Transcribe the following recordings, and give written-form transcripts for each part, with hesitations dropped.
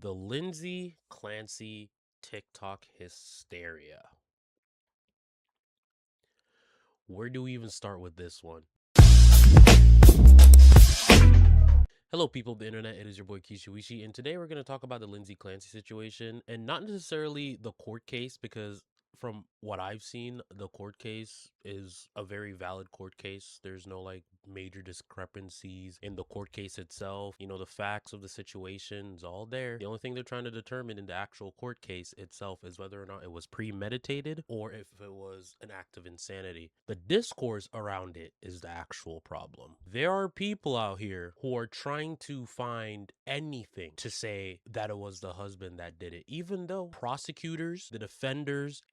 The Lindsay Clancy TikTok hysteria. Where do we even start with this one? Hello, people of the internet. It is your boy Kishuishi, and today we're going to talk about the Lindsay Clancy situation, and not necessarily the court case, because from what I've seen, the court case is a very valid court case. There's no like major discrepancies in the court case itself. You know, the facts of the situation is all there. The only thing they're trying to determine in the actual court case itself is whether or not it was premeditated or if it was an act of insanity. The discourse around it is the actual problem. There are people out here who are trying to find anything to say that it was the husband that did it, even though prosecutors, the defenders,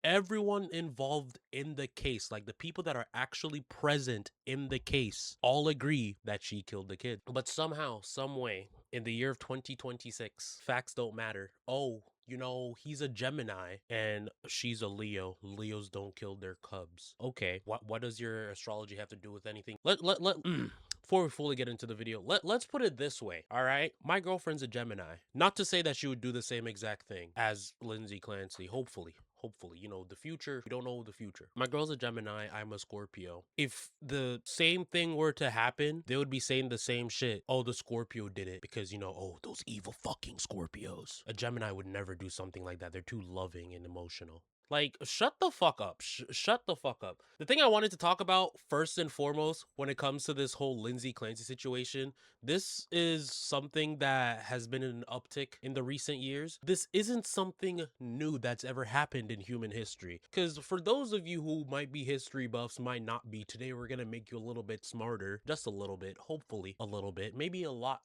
everyone involved in the case, like the people that are actually present in the case, all agree that she killed the kid. But somehow, some way, in the year of 2026, facts don't matter. Oh, you know, he's a Gemini and she's a Leo. Leos don't kill their cubs. Okay, what does your astrology have to do with anything? Before we fully get into the video, let's put it this way, all right? My girlfriend's a Gemini. Not to say that she would do the same exact thing as Lindsay Clancy, hopefully. Hopefully, you know, the future, we don't know the future. My girl's a Gemini, I'm a Scorpio. If the same thing were to happen, they would be saying the same shit. Oh, the Scorpio did it because, you know, oh, those evil fucking Scorpios. A Gemini would never do something like that. They're too loving and emotional. Like, shut the fuck up. Shut the fuck up. The thing I wanted to talk about first and foremost when it comes to this whole Lindsay Clancy situation, this is something that has been an uptick in the recent years. This isn't something new that's ever happened in human history. Because for those of you who might be history buffs, might not be, today we're going to make you a little bit smarter. Just a little bit. Hopefully a little bit. Maybe a lot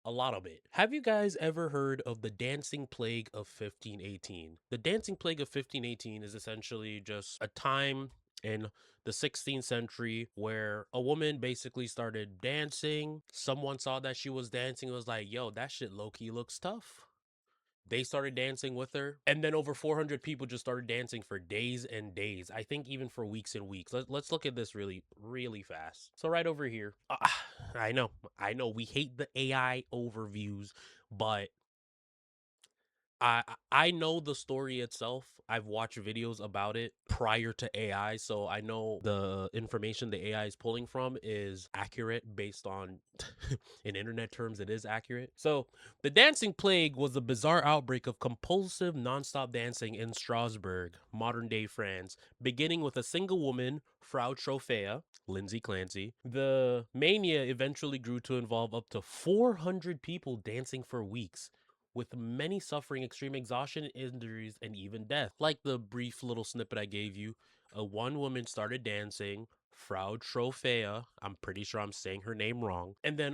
of it. Have you guys ever heard of the dancing plague of 1518? The dancing plague of 1518 is essentially just a time in the 16th century where a woman basically started dancing. Someone saw that she was dancing and was like, yo, that shit low-key looks tough. They started dancing with her, and then over 400 people just started dancing for days and days. I think even for weeks and weeks. Let's look at this really, really fast. So right over here, I know, we hate the AI overviews, but I know the story itself. I've watched videos about it prior to AI, so I know the information the AI is pulling from is accurate based on, in internet terms, it is accurate. So the dancing plague was a bizarre outbreak of compulsive nonstop dancing in Strasbourg, modern day France, beginning with a single woman, Frau Trophea, Lindsay Clancy. The mania eventually grew to involve up to 400 people dancing for weeks, with many suffering extreme exhaustion, injuries, and even death. Like the brief little snippet I gave you, one woman started dancing, Frau Trophea, I'm pretty sure I'm saying her name wrong, and then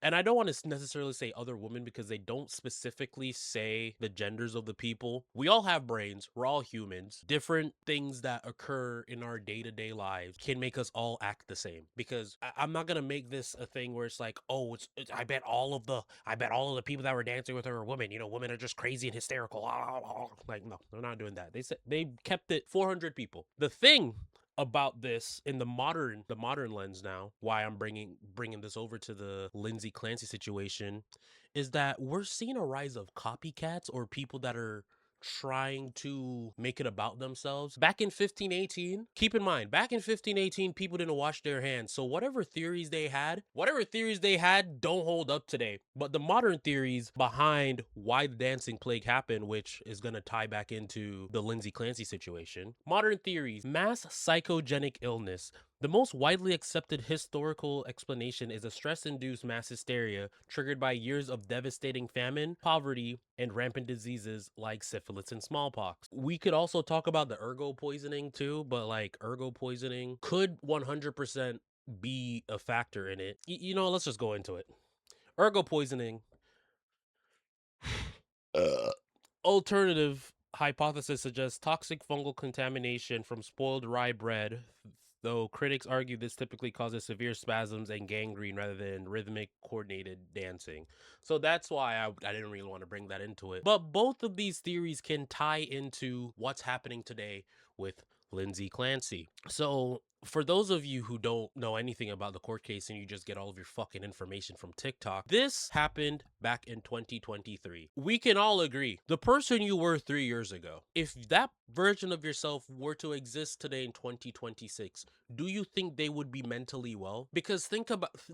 and I don't want to necessarily say other women because they don't specifically say the genders of the people. We all have brains, we're all humans. Different things that occur in our day-to-day lives can make us all act the same, because I'm not gonna make this a thing where it's like, oh, I bet all of the people that were dancing with her are women. You know, women are just crazy and hysterical. Like, no, they're not doing that. They kept it 400 people. The thing about this in the modern lens now, why I'm bringing this over to the Lindsay Clancy situation, is that we're seeing a rise of copycats, or people that are trying to make it about themselves. Back in 1518, keep in mind, back in 1518, people didn't wash their hands. So whatever theories they had don't hold up today. But the modern theories behind why the dancing plague happened, which is going to tie back into the Lindsay Clancy situation. Modern theories: mass psychogenic illness. The most widely accepted historical explanation is a stress-induced mass hysteria triggered by years of devastating famine, poverty, and rampant diseases like syphilis and smallpox. We could also talk about the ergo poisoning too, but like ergo poisoning could 100% be a factor in it. You know, let's just go into it. Ergo poisoning. Alternative hypothesis suggests toxic fungal contamination from spoiled rye bread, though critics argue this typically causes severe spasms and gangrene rather than rhythmic, coordinated dancing. So that's why I didn't really want to bring that into it. But both of these theories can tie into what's happening today with Lindsay Clancy. So for those of you who don't know anything about the court case and you just get all of your fucking information from TikTok, this happened back in 2023. We can all agree, the person you were 3 years ago, if that version of yourself were to exist today in 2026, do you think they would be mentally well? Because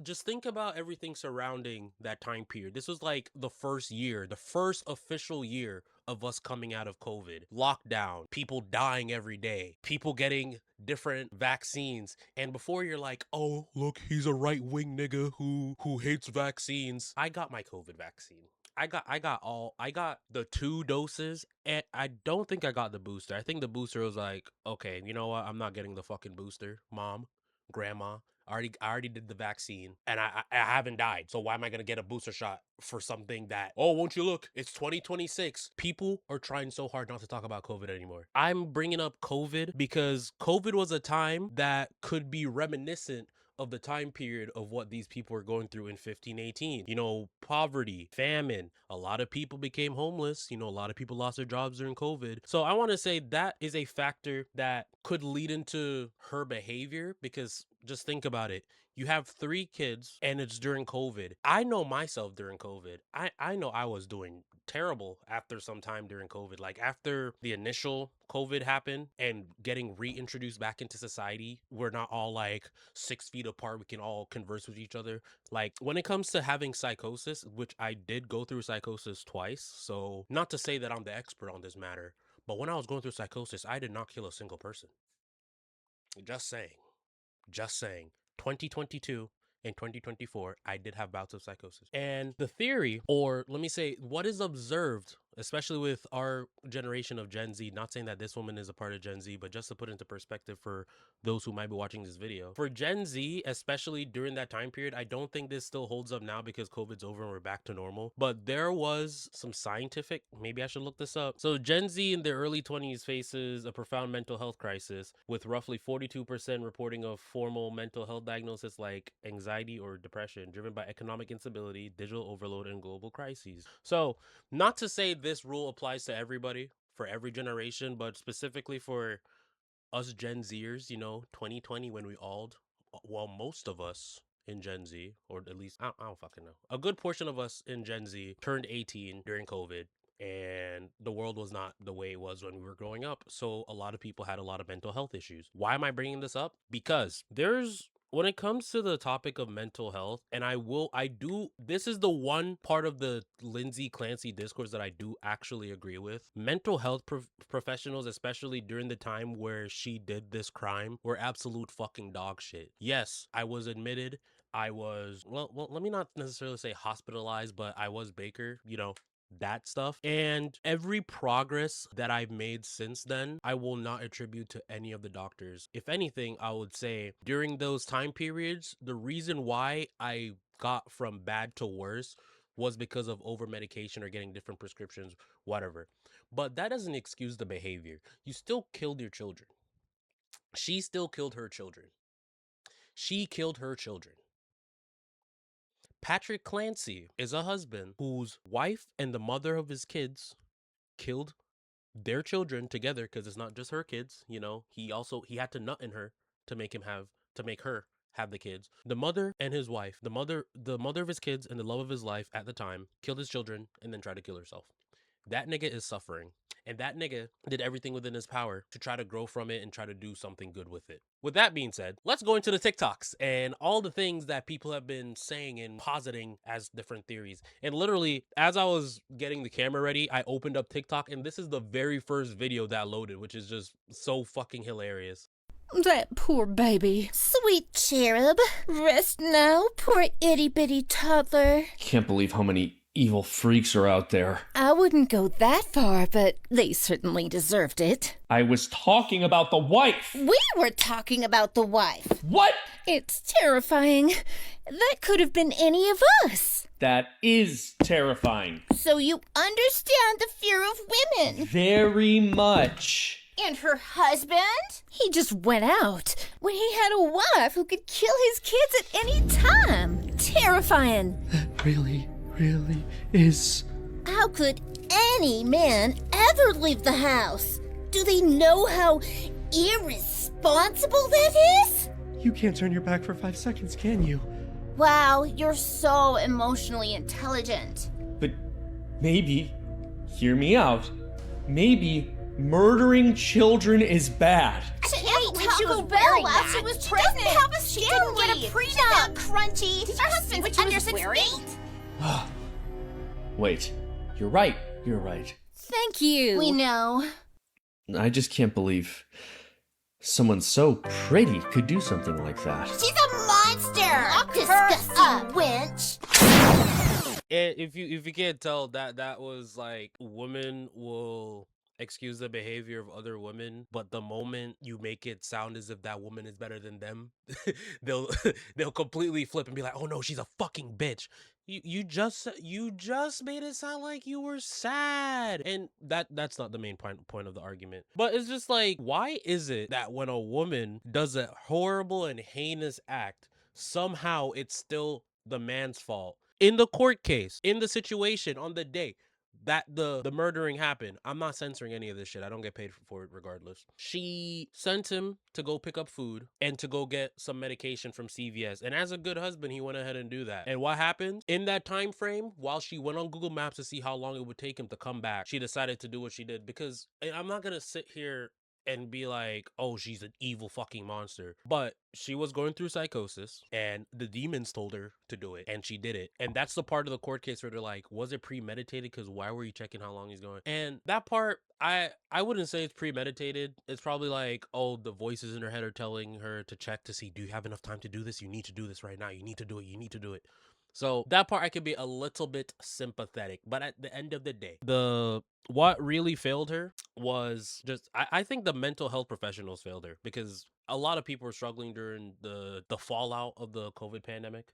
just think about everything surrounding that time period. This was like the first official year of us coming out of COVID. Lockdown, people dying every day, people getting different vaccines. And before you're like, oh, look, he's a right-wing nigga who hates vaccines. I got my COVID vaccine. I got the 2 doses, and I don't think I got the booster. I think the booster was like, okay, you know what? I'm not getting the fucking booster, mom, grandma. I already did the vaccine, and I haven't died. So why am I gonna get a booster shot for something that, oh, won't you look? It's 2026. People are trying so hard not to talk about COVID anymore. I'm bringing up COVID because COVID was a time that could be reminiscent of the time period of what these people were going through in 1518. You know, poverty, famine, a lot of people became homeless. You know, a lot of people lost their jobs during COVID. So I want to say that is a factor that could lead into her behavior, because just think about it. You have 3 kids and it's during COVID. I know myself during COVID. I know I was doing terrible after some time during COVID. Like after the initial COVID happened and getting reintroduced back into society, we're not all like 6 feet apart. We can all converse with each other. Like when it comes to having psychosis, which I did go through psychosis twice. So not to say that I'm the expert on this matter, but when I was going through psychosis, I did not kill a single person. Just saying. 2022 and 2024, I did have bouts of psychosis. And the theory, or let me say, what is observed, especially with our generation of Gen Z, not saying that this woman is a part of Gen Z, but just to put into perspective for those who might be watching this video. For Gen Z, especially during that time period, I don't think this still holds up now because COVID's over and we're back to normal. But there was some scientific, maybe I should look this up. So Gen Z in their early 20s faces a profound mental health crisis, with roughly 42% reporting of formal mental health diagnosis like anxiety or depression, driven by economic instability, digital overload, and global crises. So not to say this rule applies to everybody for every generation, but specifically for us Gen Zers, you know, 2020, when most of us in Gen Z, or at least, I don't fucking know. A good portion of us in Gen Z turned 18 during COVID, and the world was not the way it was when we were growing up. So a lot of people had a lot of mental health issues. Why am I bringing this up? Because when it comes to the topic of mental health, and this is the one part of the Lindsay Clancy discourse that I do actually agree with. Mental health professionals, especially during the time where she did this crime, were absolute fucking dog shit. Yes, I was admitted. I was, well, let me not necessarily say hospitalized, but I was Baker, you know, that stuff. And every progress that I've made since then, I will not attribute to any of the doctors. If anything, I would say during those time periods, the reason why I got from bad to worse was because of over medication or getting different prescriptions, whatever. But that doesn't excuse the behavior. You still killed your children. She still killed her children. She killed her children. Patrick Clancy is a husband whose wife and the mother of his kids killed their children together, because it's not just her kids. You know, he had to nut in her to make her have the kids. The mother and his wife, the mother of his kids and the love of his life at the time, killed his children and then tried to kill herself. That nigga is suffering. And that nigga did everything within his power to try to grow from it and try to do something good with it. With that being said, let's go into the TikToks and all the things that people have been saying and positing as different theories. And literally, as I was getting the camera ready, I opened up TikTok and this is the very first video that loaded, which is just so fucking hilarious. That poor baby. Sweet cherub. Rest now, poor itty-bitty toddler. Can't believe how many evil freaks are out there. I wouldn't go that far, but they certainly deserved it. I was talking about the wife. We were talking about the wife. What? It's terrifying. That could have been any of us. That is terrifying. So you understand the fear of women. Very much. And her husband? He just went out when he had a wife who could kill his kids at any time. Terrifying. That really is. How could any man ever leave the house? Do they know how irresponsible that is? You can't turn your back for 5 seconds, can you? Wow, you're so emotionally intelligent. But maybe, hear me out, maybe murdering children is bad. She can't ate believe she Taco was Bell wearing while that. she was She pregnant. doesn't have a She didn't get a family. prenup. She's not crunchy. Did Her you husband's see what under she was 6 wearing? feet. Wait, you're right, you're right. Thank you. We know. I just can't believe someone so pretty could do something like that. She's a monster. Lock Disgusting her up. wench. And if you can't tell, that was like, women will excuse the behavior of other women, but the moment you make it sound as if that woman is better than them, they'll they'll completely flip and be like, oh no, she's a fucking bitch. You just made it sound like you were sad, and that's not the main point of the argument. But it's just like, why is it that when a woman does a horrible and heinous act, somehow it's still the man's fault? In the court case, in the situation, on the day that the murdering happened, I'm not censoring any of this shit. I don't get paid for it regardless. She sent him to go pick up food and to go get some medication from CVS. And as a good husband, he went ahead and do that. And what happened? In that time frame, while she went on Google Maps to see how long it would take him to come back, she decided to do what she did. Because I'm not gonna sit here and be like, oh, she's an evil fucking monster. But she was going through psychosis and the demons told her to do it, and she did it. And that's the part of the court case where they're like, was it premeditated? Because why were you checking how long he's going? And that part, I wouldn't say it's premeditated. It's probably like, oh, the voices in her head are telling her to check to see, do you have enough time to do this? You need to do this right now. You need to do it. You need to do it. So that part I could be a little bit sympathetic, but at the end of the day, what really failed her was just, I think the mental health professionals failed her, because a lot of people were struggling during the fallout of the COVID pandemic.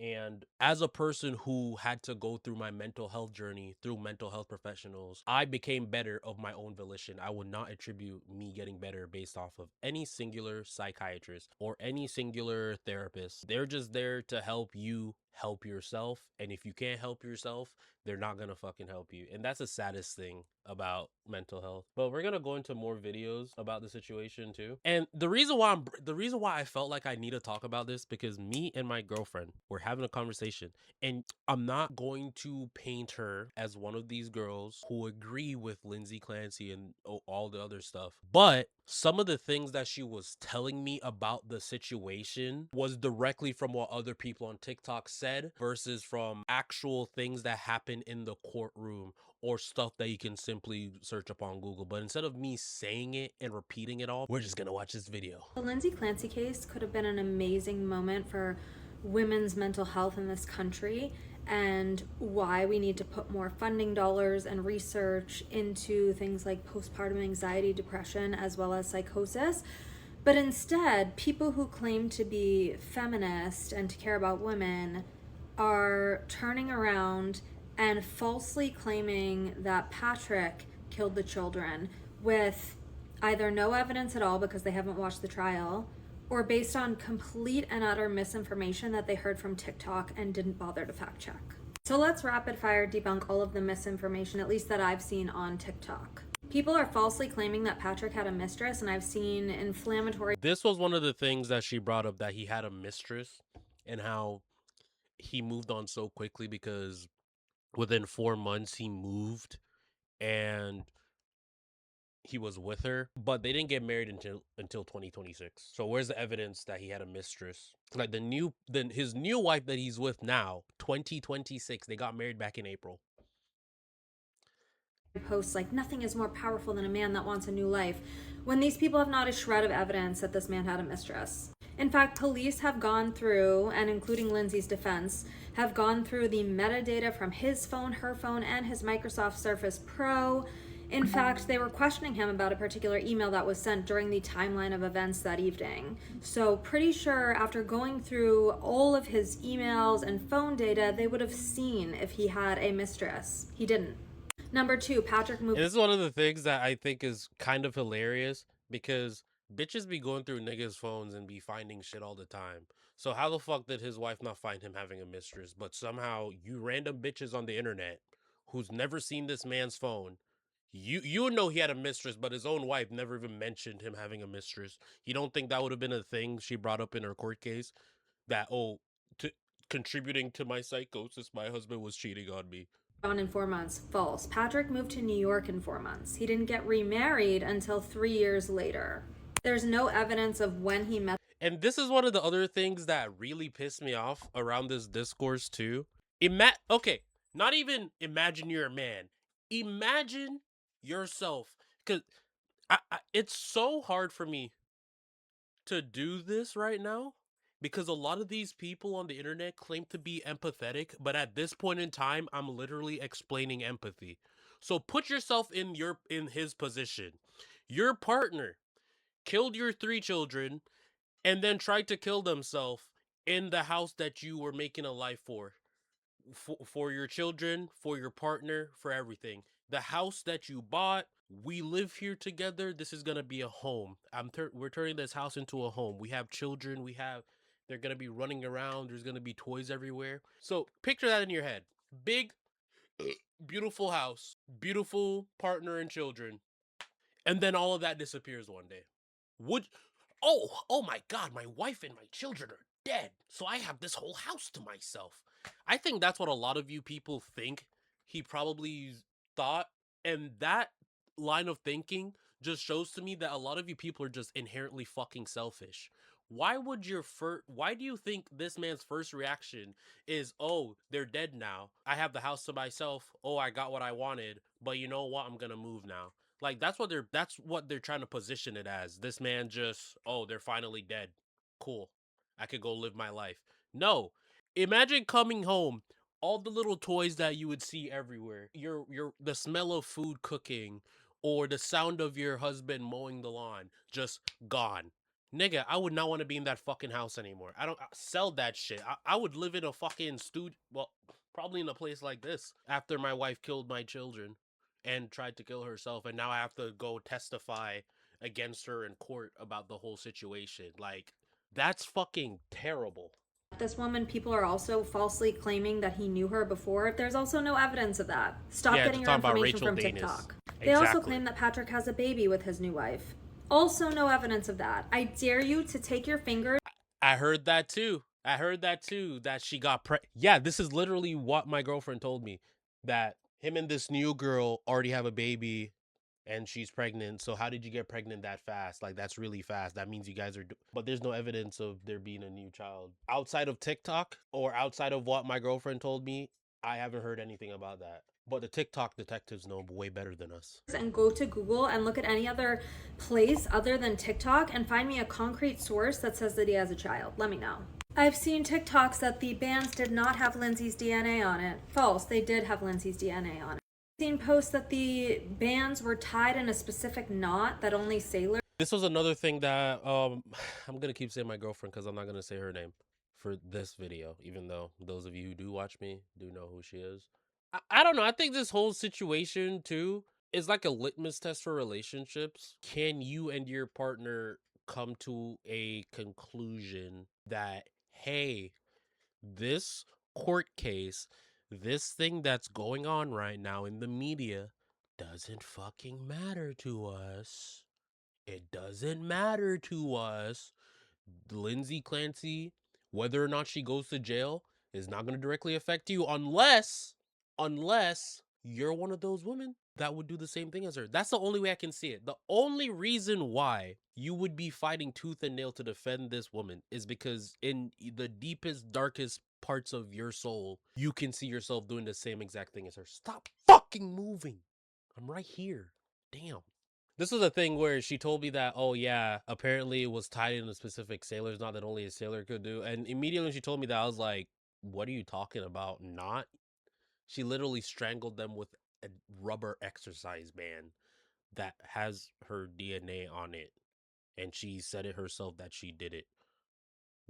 And as a person who had to go through my mental health journey through mental health professionals, I became better of my own volition. I would not attribute me getting better based off of any singular psychiatrist or any singular therapist. They're just there to help you help yourself. And if you can't help yourself, they're not gonna fucking help you. And that's the saddest thing about mental health. But we're gonna go into more videos about the situation too. And the reason why I felt like I need to talk about this, because me and my girlfriend were having a conversation, and I'm not going to paint her as one of these girls who agree with Lindsay Clancy and all the other stuff, but some of the things that she was telling me about the situation was directly from what other people on TikTok said versus from actual things that happen in the courtroom or stuff that you can simply search up on Google. But instead of me saying it and repeating it all, we're just gonna watch this video. The Lindsay Clancy case could have been an amazing moment for women's mental health in this country, and why we need to put more funding dollars and research into things like postpartum anxiety, depression, as well as psychosis. But instead, people who claim to be feminist and to care about women are turning around and falsely claiming that Patrick killed the children with either no evidence at all because they haven't watched the trial, or based on complete and utter misinformation that they heard from TikTok and didn't bother to fact check. So let's rapid fire debunk all of the misinformation, at least that I've seen on TikTok. People are falsely claiming that Patrick had a mistress, and I've seen inflammatory... This was one of the things that she brought up, that he had a mistress and how he moved on so quickly because within 4 months he moved and he was with her, but they didn't get married until 2026. So where's the evidence that he had a mistress? Like his new wife that he's with now, 2026, they got married back in April. Posts like, nothing is more powerful than a man that wants a new life, when these people have not a shred of evidence that this man had a mistress. In fact, police have gone through, and including Lindsay's defense, have gone through the metadata from his phone, her phone, and his Microsoft Surface Pro. In fact, they were questioning him about a particular email that was sent during the timeline of events that evening. So pretty sure after going through all of his emails and phone data, they would have seen if he had a mistress. He didn't. Number 2, Patrick moved... And this is one of the things that I think is kind of hilarious, because bitches be going through niggas' phones and be finding shit all the time. So how the fuck did his wife not find him having a mistress? But somehow you random bitches on the internet who's never seen this man's phone, You know he had a mistress, but his own wife never even mentioned him having a mistress. You don't think that would have been a thing she brought up in her court case? That, oh, to contributing to my psychosis, my husband was cheating on me. On in 4 months. False. Patrick moved to New York in 4 months. He didn't get remarried until 3 years later. There's no evidence of when he met. And this is one of the other things that really pissed me off around this discourse too. Okay, not even imagine you're a man. Imagine yourself, because it's so hard for me to do this right now because a lot of these people on the internet claim to be empathetic, but at this point in time, I'm literally explaining empathy. So put yourself in his position. Your partner killed your 3 children and then tried to kill themselves in the house that you were making a life for your children, for your partner, for everything. The house that you bought, we live here together. This is gonna be a home. We're turning this house into a home. We have children. They're gonna be running around. There's gonna be toys everywhere. So picture that in your head. Big, beautiful house, beautiful partner and children, and then all of that disappears one day. Would oh my god, my wife and my children are dead. So I have this whole house to myself. I think that's what a lot of you people think he probably thought, and that line of thinking just shows to me that a lot of you people are just inherently fucking selfish. Why do you think this man's first reaction is, "Oh, they're dead now. I have the house to myself. Oh, I got what I wanted, but you know what? I'm going to move now." Like that's what they're trying to position it as. This man just, oh, they're finally dead. Cool. I could go live my life. No. Imagine coming home, all the little toys that you would see everywhere. The smell of food cooking or the sound of your husband mowing the lawn just gone. Nigga, I would not want to be in that fucking house anymore. I don't sell that shit. I would live in a fucking studio. Well, probably in a place like this after my wife killed my children and tried to kill herself, and now I have to go testify against her in court about the whole situation. Like, that's fucking terrible. This woman, people are also falsely claiming that he knew her before. There's also no evidence of that. Stop Yeah, getting your talking about information Rachel from Danis. TikTok. They also Exactly. claim that Patrick has a baby with his new wife. Also, no evidence of that. I dare you to take your finger. I heard that too. That she got Yeah, this is literally what my girlfriend told me. That him and this new girl already have a baby and she's pregnant. So how did you get pregnant that fast? Like, that's really fast. That means you guys are but there's no evidence of there being a new child. Outside of TikTok or outside of what my girlfriend told me, I haven't heard anything about that. But the TikTok detectives know way better than us. And go to Google and look at any other place other than TikTok and find me a concrete source that says that he has a child. Let me know. I've seen TikToks that the bands did not have Lindsay's DNA on it. False, they did have Lindsay's DNA on it. I've seen posts that the bands were tied in a specific knot that only sailors. This was another thing that I'm gonna keep saying my girlfriend because I'm not gonna say her name for this video, even though those of you who do watch me do know who she is. I don't know. I think this whole situation too is like a litmus test for relationships. Can you and your partner come to a conclusion that, hey, this court case, this thing that's going on right now in the media doesn't fucking matter to us. It doesn't matter to us. Lindsay Clancy, whether or not she goes to jail, is not going to directly affect you unless you're one of those women that would do the same thing as her. That's the only way I can see it. The only reason why you would be fighting tooth and nail to defend this woman is because in the deepest, darkest parts of your soul, you can see yourself doing the same exact thing as her. Stop fucking moving. I'm right here. Damn. This was a thing where she told me that, oh yeah, apparently it was tied in a specific sailor's knot that only a sailor could do. And immediately when she told me that, I was like, what are you talking about? Not? She literally strangled them with a rubber exercise band that has her DNA on it. And she said it herself that she did it.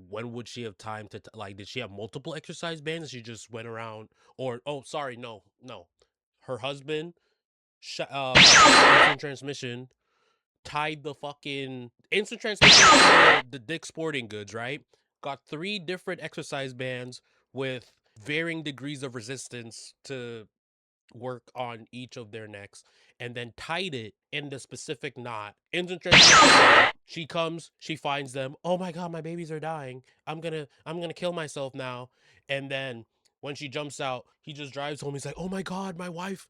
When would she have time to, like, did she have multiple exercise bands? She just went around, or, oh, sorry, no. Her husband, instant transmission, tied the fucking instant transmission to the Dick Sporting Goods, right? Got 3 different exercise bands with varying degrees of resistance to work on each of their necks and then tied it in the specific knot. She comes, she finds them. Oh my god, my babies are dying. I'm gonna kill myself now. And then when she jumps out, he just drives home. He's like, oh my god, my wife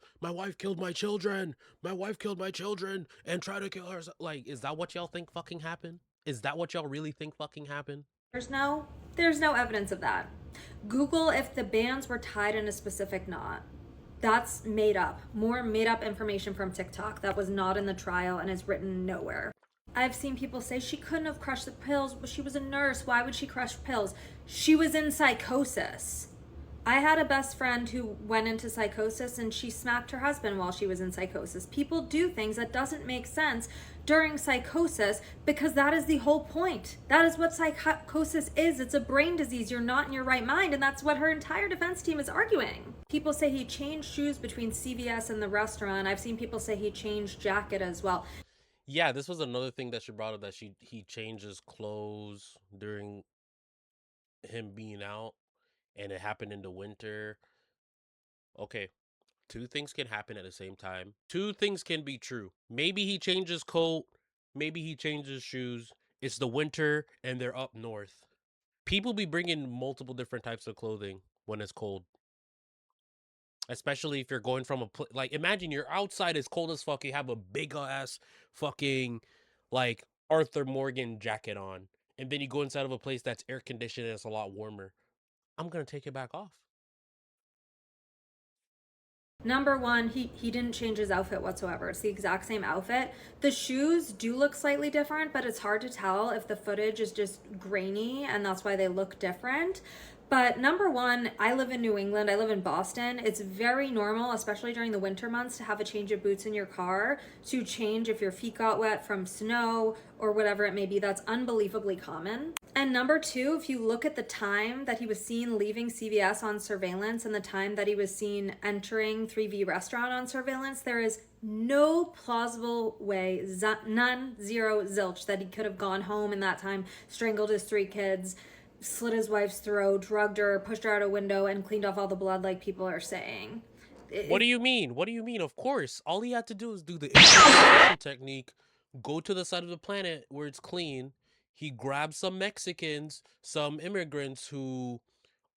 killed my children. My wife killed my children and tried to kill herself. Like, is that what y'all think fucking happened? Is that what y'all really think fucking happened? There's no evidence of that. Google if the bands were tied in a specific knot. That's made up. More made up information from TikTok that was not in the trial and is written nowhere. I've seen people say she couldn't have crushed the pills. She was a nurse. Why would she crush pills? She was in psychosis. I had a best friend who went into psychosis and she smacked her husband while she was in psychosis. People do things that doesn't make sense during psychosis because that is the whole point. That is what psychosis is. It's a brain disease. You're not in your right mind, and that's what her entire defense team is arguing. People say he changed shoes between CVS and the restaurant. I've seen people say he changed jacket as well. Yeah, this was another thing that she brought up, that he changes clothes during him being out, and it happened in the winter. Okay, two things can happen at the same time. Two things can be true. Maybe he changes coat, maybe he changes shoes. It's the winter and they're up north. People be bringing multiple different types of clothing when it's cold. Especially if you're going from like, imagine you're outside, it's cold as fuck, you have a big ass fucking like Arthur Morgan jacket on, and then you go inside of a place that's air conditioned and it's a lot warmer. I'm gonna take it back off. Number one, he didn't change his outfit whatsoever. It's the exact same outfit. The shoes do look slightly different, but it's hard to tell if the footage is just grainy and that's why they look different. But number one, I live in New England. I live in Boston. It's very normal, especially during the winter months, to have a change of boots in your car, to change if your feet got wet from snow or whatever it may be. That's unbelievably common. And number two, if you look at the time that he was seen leaving CVS on surveillance and the time that he was seen entering 3V restaurant on surveillance, there is no plausible way, none, zero, zilch, that he could have gone home in that time, strangled his 3 kids, slit his wife's throat, drugged her, pushed her out a window, and cleaned off all the blood like people are saying. What do you mean? What do you mean? Of course, all he had to do is do the infiltration technique, go to the side of the planet where it's clean. He grabbed some Mexicans, some immigrants who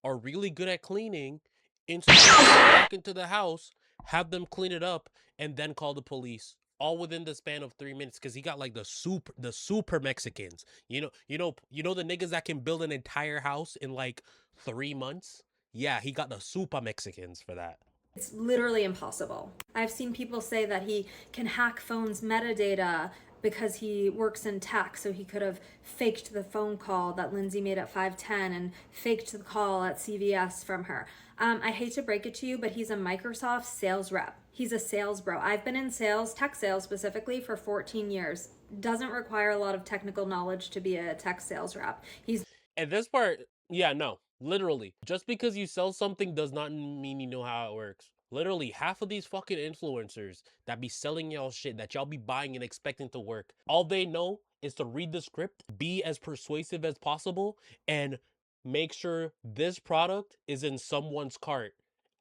are really good at cleaning, introduce them back into the house, have them clean it up, and then call the police. All within the span of 3 minutes, because he got like the super Mexicans. You know the niggas that can build an entire house in like 3 months. Yeah, he got the super Mexicans for that. It's literally impossible. I've seen people say that he can hack phones' metadata because he works in tech, so he could have faked the phone call that Lindsay made at 510 and faked the call at CVS from her. I hate to break it to you, but he's a Microsoft sales rep. He's a sales bro. I've been in sales, tech sales specifically, for 14 years. Doesn't require a lot of technical knowledge to be a tech sales rep. And this part, yeah, no, literally, just because you sell something does not mean you know how it works. Literally, half of these fucking influencers that be selling y'all shit that y'all be buying and expecting to work, all they know is to read the script, be as persuasive as possible, and make sure this product is in someone's cart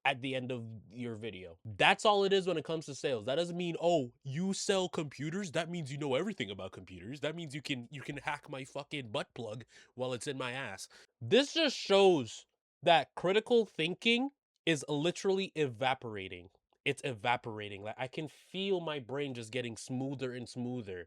at the end of your video. That's all it is when it comes to sales. That doesn't mean, oh, you sell computers, that means you know everything about computers. That means you can hack my fucking butt plug while it's in my ass. This just shows that critical thinking is literally evaporating. It's evaporating. Like, I can feel my brain just getting smoother and smoother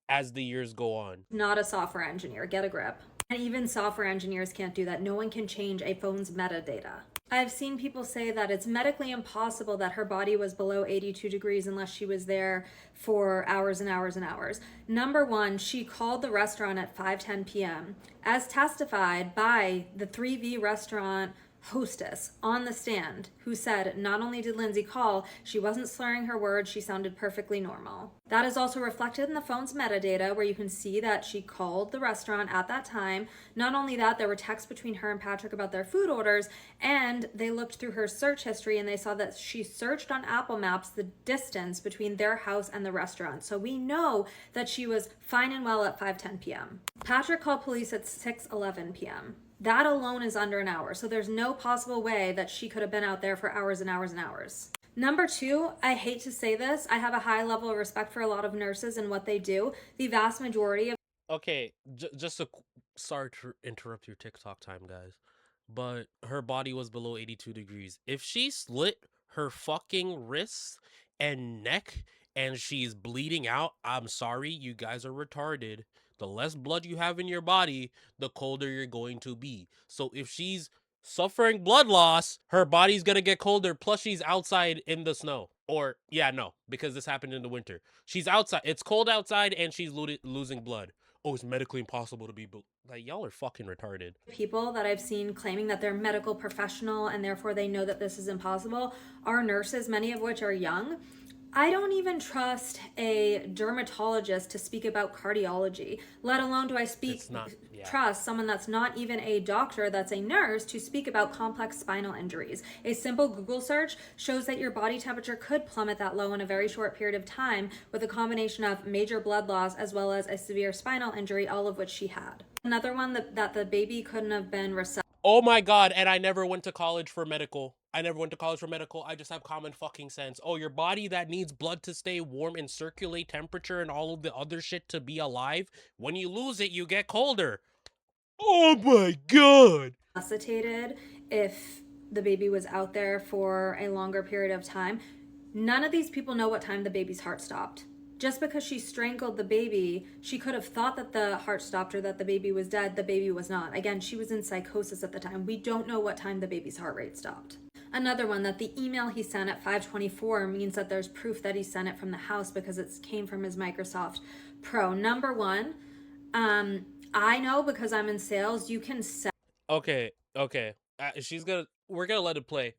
as the years go on. Not a software engineer. Get a grip. And even software engineers can't do that. No one can change a phone's metadata. I've seen people say that it's medically impossible that her body was below 82 degrees unless she was there for hours and hours and hours. Number one, she called the restaurant at 5:10 p.m. as testified by the 3V restaurant hostess on the stand, who said not only did Lindsay call, she wasn't slurring her words, she sounded perfectly normal. That is also reflected in the phone's metadata, where you can see that she called the restaurant at that time. Not only that, there were texts between her and Patrick about their food orders, and they looked through her search history and they saw that she searched on Apple Maps the distance between their house and the restaurant. So we know that she was fine and well at 5:10 p.m. Patrick called police at 6:11 p.m. That alone is under an hour, so there's no possible way that she could have been out there for hours and hours and hours. Number two, I hate to say this, I have a high level of respect for a lot of nurses and what they do. The vast majority of Okay, just a sorry to interrupt your TikTok time, guys, but her body was below 82 degrees. If she slit her fucking wrists and neck and she's bleeding out, I'm sorry, you guys are retarded. The less blood you have in your body, the colder you're going to be. So if she's suffering blood loss, her body's gonna get colder. Plus, she's outside in the snow. Or, yeah, no, because this happened in the winter. She's outside. It's cold outside and she's losing blood. Oh, it's medically impossible to be like, y'all are fucking retarded. people that I've seen claiming that they're medical professional and therefore they know that this is impossible are nurses, many of which are young. I don't even trust a dermatologist to speak about cardiology, let alone do I trust someone that's not even a doctor, that's a nurse, to speak about complex spinal injuries. A simple Google search shows that your body temperature could plummet that low in a very short period of time with a combination of major blood loss as well as a severe spinal injury, all of which she had. Another one that the baby couldn't have been resuscitated. Oh my god, and I never went to college for medical. I never went to college for medical. I just have common fucking sense. Oh, your body that needs blood to stay warm and circulate temperature and all of the other shit to be alive, when you lose it, you get colder. Oh my god. Resuscitated if the baby was out there for a longer period of time. None of these people know what time the baby's heart stopped. Just because she strangled the baby, she could have thought that the heart stopped or that the baby was dead. The baby was not. Again, she was in psychosis at the time. We don't know what time the baby's heart rate stopped. Another one, that the email he sent at 5:24 means that there's proof that he sent it from the house because it came from his Microsoft Pro. Number one, I know because I'm in sales, you can set Okay. We're gonna let it play.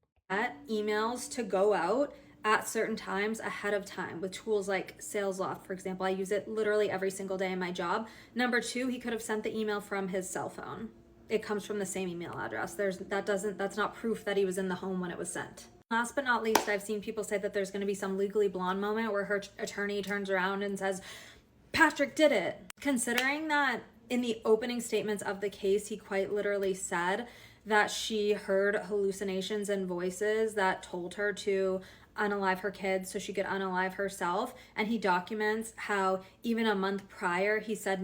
emails to go out at certain times ahead of time with tools like SalesLoft, for example. I use it literally every single day in my job. Number two, he could have sent the email from his cell phone. It comes from the same email address. That's not proof that he was in the home when it was sent. Last but not least, I've seen people say that there's going to be some Legally Blonde moment where her attorney turns around and says, Patrick did it. Considering that in the opening statements of the case, he quite literally said that she heard hallucinations and voices that told her to unalive her kids so she could unalive herself. And he documents how even a month prior, he said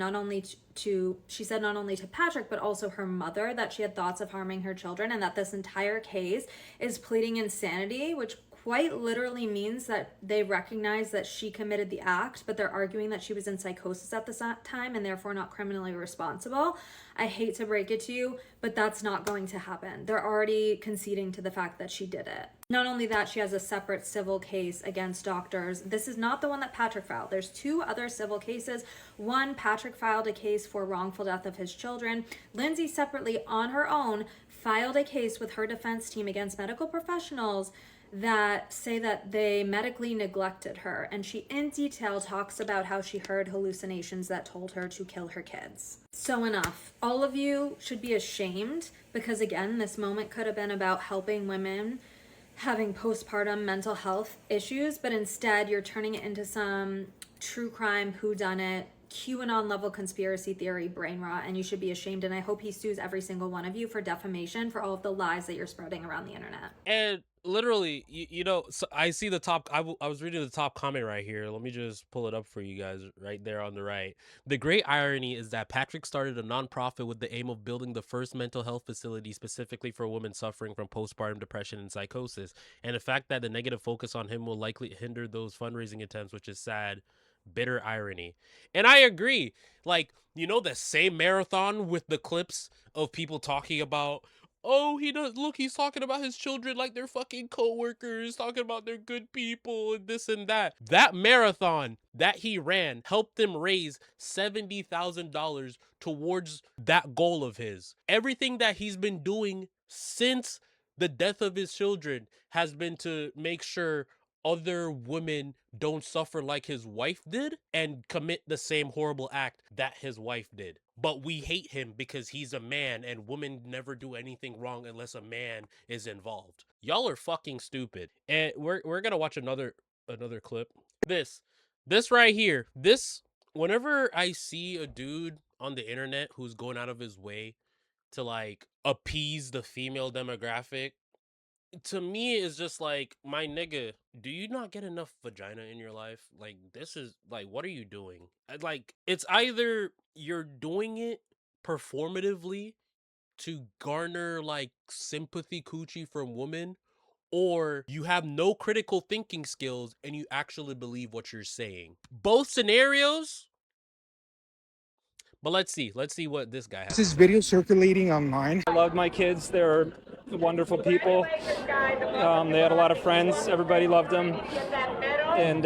she said not only to Patrick, but also her mother that she had thoughts of harming her children, and that this entire case is pleading insanity, which quite literally means that they recognize that she committed the act, but they're arguing that she was in psychosis at the time and therefore not criminally responsible. I hate to break it to you, but that's not going to happen. They're already conceding to the fact that she did it. Not only that, she has a separate civil case against doctors. This is not the one that Patrick filed. There's two other civil cases. One, Patrick filed a case for wrongful death of his children. Lindsay separately on her own filed a case with her defense team against medical professionals that say that they medically neglected her, and she in detail talks about how she heard hallucinations that told her to kill her kids. So enough. All of you should be ashamed because, again, this moment could have been about helping women having postpartum mental health issues, but instead you're turning it into some true crime whodunit QAnon level conspiracy theory brain rot, and you should be ashamed. And I hope he sues every single one of you for defamation for all of the lies that you're spreading around the internet. And literally, so I see the top. I was reading the top comment right here. Let me just pull it up for you guys right there on the right. The great irony is that Patrick started a nonprofit with the aim of building the first mental health facility specifically for women suffering from postpartum depression and psychosis. And the fact that the negative focus on him will likely hinder those fundraising attempts, which is sad. Bitter irony. And I agree. Like, the same marathon with the clips of people talking about, oh, he's talking about his children like they're fucking coworkers, talking about they're good people and this and that. That marathon that he ran helped him raise $70,000 towards that goal of his. Everything that he's been doing since the death of his children has been to make sure other women don't suffer like his wife did and commit the same horrible act that his wife did. But we hate him because he's a man and women never do anything wrong unless a man is involved. Y'all are fucking stupid. And we're gonna watch another clip. This right here. Whenever I see a dude on the internet who's going out of his way to like appease the female demographic, to me it's just like, my nigga, do you not get enough vagina in your life? Like, this is like, what are you doing? Like, it's either you're doing it performatively to garner like sympathy coochie from women, or you have no critical thinking skills and you actually believe what you're saying. Both scenarios. But let's see what this guy has. This video circulating online. I love my kids. They're wonderful people. They had a lot of friends. Everybody loved them, and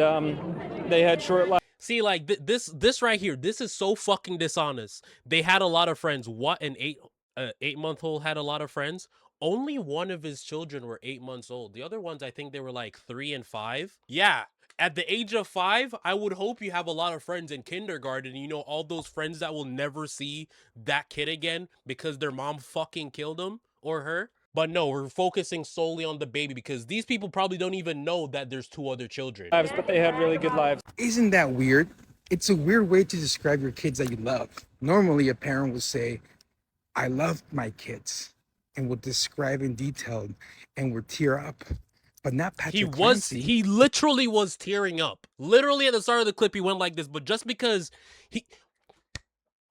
they had short lives. See, like this right here, this is so fucking dishonest. They had a lot of friends. What, an 8-month-old had a lot of friends? Only one of his children were 8 months old. The other ones, I think they were like 3 and 5. Yeah. At the age of 5, I would hope you have a lot of friends in kindergarten. You know, all those friends that will never see that kid again because their mom fucking killed him or her. But no, we're focusing solely on the baby because these people probably don't even know that there's 2 other children. But they had really good lives. Isn't that weird? It's a weird way to describe your kids that you love. Normally, a parent would say, I love my kids, and would describe in detail and would tear up. But not Patrick Clancy. He literally was tearing up. Literally at the start of the clip, he went like this, but just because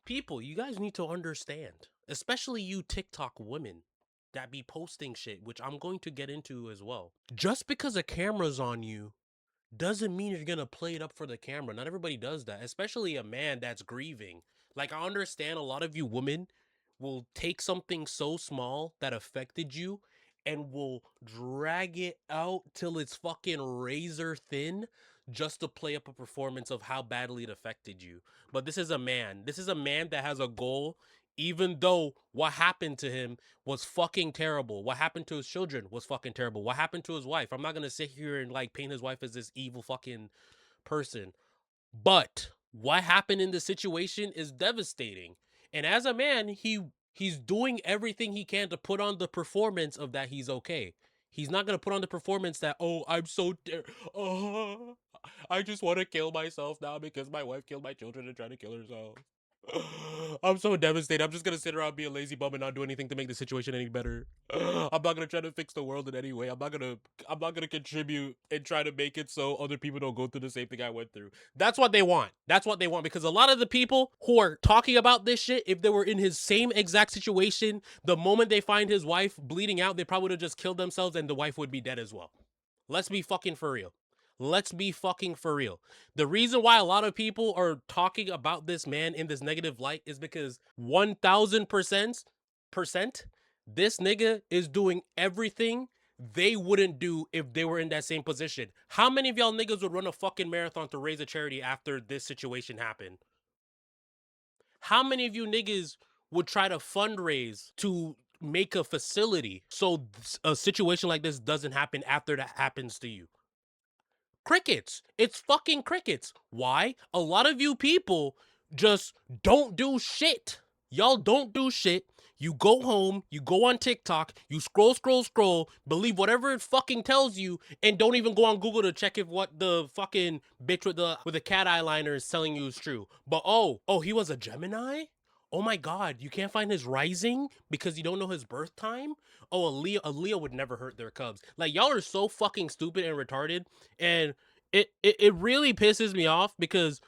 people, you guys need to understand, especially you TikTok women that be posting shit, which I'm going to get into as well. Just because a camera's on you doesn't mean you're gonna play it up for the camera. Not everybody does that, especially a man that's grieving. Like, I understand a lot of you women will take something so small that affected you and will drag it out till it's fucking razor thin just to play up a performance of how badly it affected you. But this is a man. This is a man that has a goal, even though what happened to him was fucking terrible. What happened to his children was fucking terrible. What happened to his wife? I'm not gonna sit here and like paint his wife as this evil fucking person. But what happened in this situation is devastating. And as a man, he's doing everything he can to put on the performance of that he's okay. He's not gonna put on the performance that, oh, I'm so I just want to kill myself now because my wife killed my children and tried to kill herself. I'm so devastated. I'm just gonna sit around, be a lazy bum, and not do anything to make the situation any better. I'm not gonna try to fix the world in any way. I'm not gonna contribute and try to make it so other people don't go through the same thing I went through. That's what they want. That's what they want, because a lot of the people who are talking about this shit, if they were in his same exact situation, the moment they find his wife bleeding out, they probably would have just killed themselves and the wife would be dead as well. Let's be fucking for real. Let's be fucking for real. The reason why a lot of people are talking about this man in this negative light is because 1000% this nigga is doing everything they wouldn't do if they were in that same position. How many of y'all niggas would run a fucking marathon to raise a charity after this situation happened? How many of you niggas would try to fundraise to make a facility so a situation like this doesn't happen after that happens to you? Crickets. It's fucking crickets. Why? A lot of you people just don't do shit. Y'all don't do shit. You go home, you go on TikTok, you scroll, believe whatever it fucking tells you, and don't even go on Google to check if what the fucking bitch with the cat eyeliner is telling you is true. But oh, he was a Gemini? Oh my god, you can't find his rising because you don't know his birth time? Oh, a Leo would never hurt their cubs. Like, y'all are so fucking stupid and retarded, and it really pisses me off because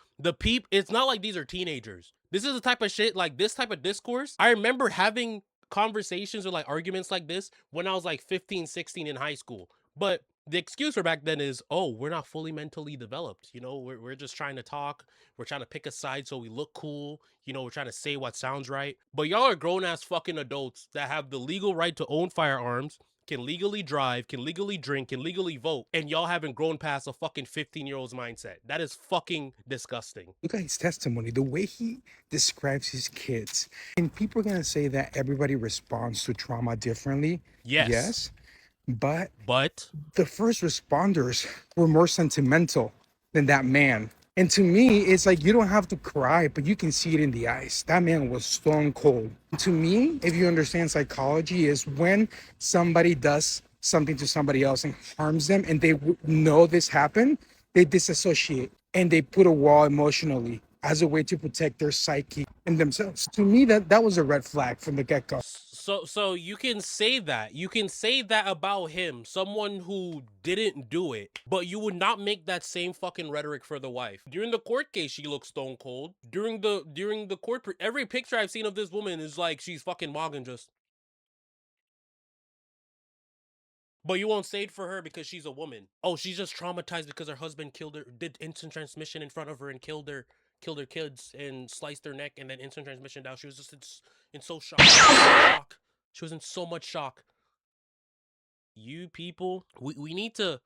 it's not like these are teenagers. This is the type of shit, like this type of discourse. I remember having conversations or like arguments like this when I was like 15, 16 in high school. But the excuse for back then is, oh, we're not fully mentally developed. You know, we're just trying to talk. We're trying to pick a side so we look cool. You know, we're trying to say what sounds right. But y'all are grown ass fucking adults that have the legal right to own firearms, can legally drive, can legally drink, can legally vote, and y'all haven't grown past a fucking 15-year-old's mindset. That is fucking disgusting. Look at his testimony, the way he describes his kids. And people are going to say that everybody responds to trauma differently. Yes. But the first responders were more sentimental than that man. And to me, it's like, you don't have to cry, but you can see it in the eyes. That man was stone cold. To me, if you understand psychology, is when somebody does something to somebody else and harms them and they know this happened, they disassociate and they put a wall emotionally as a way to protect their psyche and themselves. To me, that was a red flag from the get-go. So you can say that. You can say that about him, someone who didn't do it, but you would not make that same fucking rhetoric for the wife. During the court case, she looks stone cold. During the court, every picture I've seen of this woman is like she's fucking Morgan just. But you won't say it for her because she's a woman. Oh, she's just traumatized because her husband killed her, did instant transmission in front of her and killed her kids and sliced their neck and then instant transmission down. She was just in so shock. She was in so much shock. You people, we need to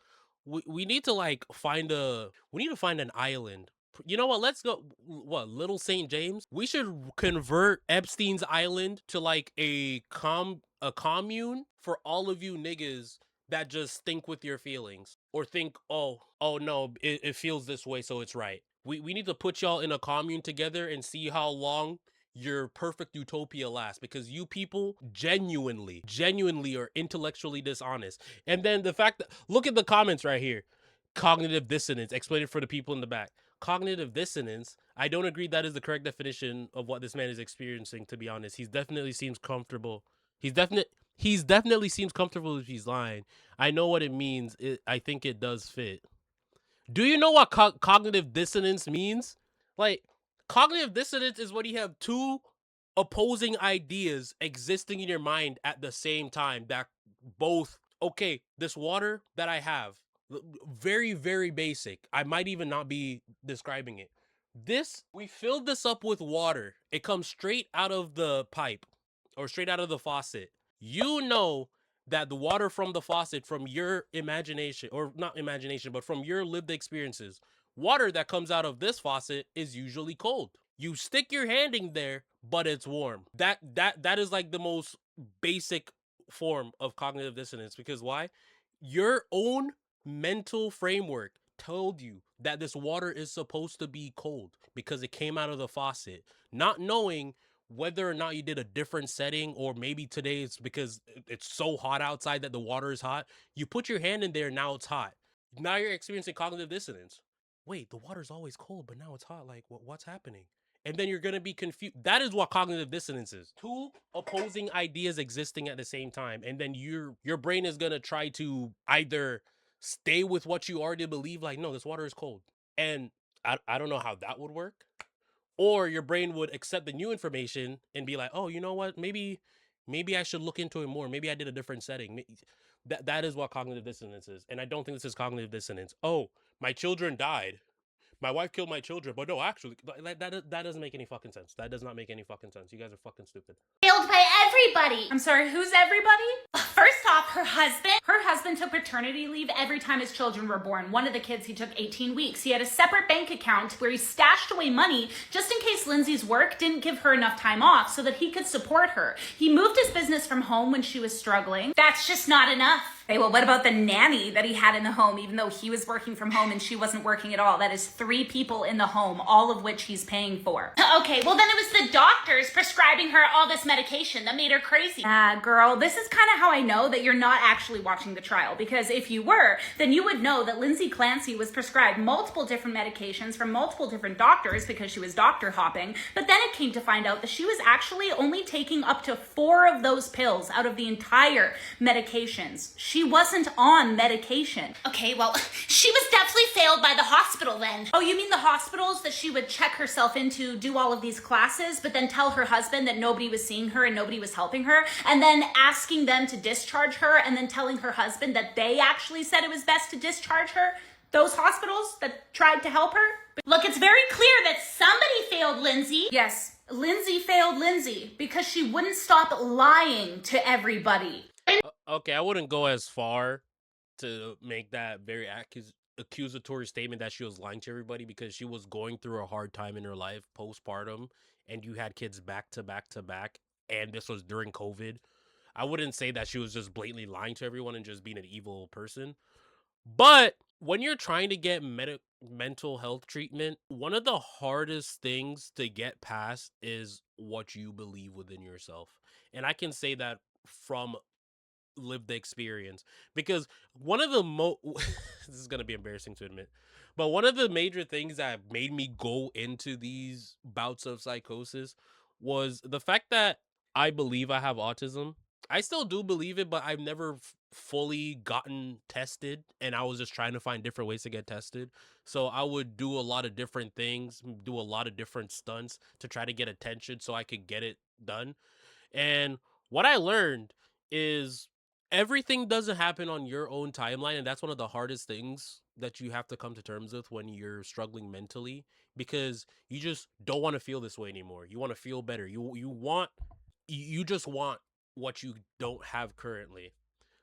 we need to like find an island. You know what? Let's go. What, Little St. James? We should convert Epstein's Island to like a commune for all of you niggas that just think with your feelings or think, oh no, it feels this way, so it's right. We need to put y'all in a commune together and see how long your perfect utopia lasts, because you people genuinely are intellectually dishonest. And then the fact that, look at the comments right here. Cognitive dissonance. Explain it for the people in the back. Cognitive dissonance. I don't agree that is the correct definition of what this man is experiencing, to be honest. He's definitely seems comfortable. He's definitely seems comfortable if he's lying. I know what it means. I think it does fit. Do you know what cognitive dissonance means? Like, cognitive dissonance is when you have two opposing ideas existing in your mind at the same time that both, okay, this water that I have, very, very basic. I might even not be describing it. We filled this up with water. It comes straight out of the pipe or straight out of the faucet. You know that the water from the faucet, from your imagination, or not imagination, but from your lived experiences, water that comes out of this faucet is usually cold. You stick your hand in there, but it's warm. That is like the most basic form of cognitive dissonance, because why? Your own mental framework told you that this water is supposed to be cold because it came out of the faucet, not knowing whether or not you did a different setting, or maybe today it's because it's so hot outside that the water is hot. You put your hand in there, now it's hot. Now you're experiencing cognitive dissonance. Wait, the water's always cold, but now it's hot. Like, what's happening? And then you're going to be confused. That is what cognitive dissonance is. Two opposing ideas existing at the same time. And then your brain is going to try to either stay with what you already believe, like, no, this water is cold. And I don't know how that would work. Or your brain would accept the new information and be like, oh, you know what? Maybe I should look into it more. Maybe I did a different setting. That is what cognitive dissonance is. And I don't think this is cognitive dissonance. Oh, my children died. My wife killed my children. But no, actually, that doesn't make any fucking sense. That does not make any fucking sense. You guys are fucking stupid. Failed by everybody. I'm sorry, who's everybody? First off, her husband. Her husband took paternity leave every time his children were born. One of the kids, he took 18 weeks. He had a separate bank account where he stashed away money just in case Lindsay's work didn't give her enough time off so that he could support her. He moved his business from home when she was struggling. That's just not enough. Okay, well, what about the nanny that he had in the home, even though he was working from home and she wasn't working at all? That is 3 people in the home, all of which he's paying for. Okay, well, then it was the doctors prescribing her all this medication that made her crazy. Girl, this is kind of how I know that you're not actually watching the trial, because if you were, then you would know that Lindsay Clancy was prescribed multiple different medications from multiple different doctors because she was doctor hopping, but then it came to find out that she was actually only taking up to 4 of those pills out of the entire medications. She wasn't on medication. Okay, well, she was definitely failed by the hospital then. Oh, you mean the hospitals that she would check herself into, do all of these classes, but then tell her husband that nobody was seeing her and nobody was helping her, and then asking them to discharge her, and then telling her husband that they actually said it was best to discharge her? Those hospitals that tried to help her? Look, it's very clear that somebody failed Lindsay. Yes, Lindsay failed Lindsay because she wouldn't stop lying to everybody. Okay, I wouldn't go as far to make that very accusatory statement that she was lying to everybody, because she was going through a hard time in her life postpartum, and you had kids back to back to back, and this was during COVID. I wouldn't say that she was just blatantly lying to everyone and just being an evil person. But when you're trying to get mental health treatment, one of the hardest things to get past is what you believe within yourself. And I can say that from lived experience, because one of the this is going to be embarrassing to admit, but one of the major things that made me go into these bouts of psychosis was the fact that I believe I have autism. I still do believe it, but I've never fully gotten tested, and I was just trying to find different ways to get tested. So I would do a lot of different things, do a lot of different stunts to try to get attention so I could get it done. And what I learned is everything doesn't happen on your own timeline, and that's one of the hardest things that you have to come to terms with when you're struggling mentally, because you just don't want to feel this way anymore. You want to feel better. You just want what you don't have currently.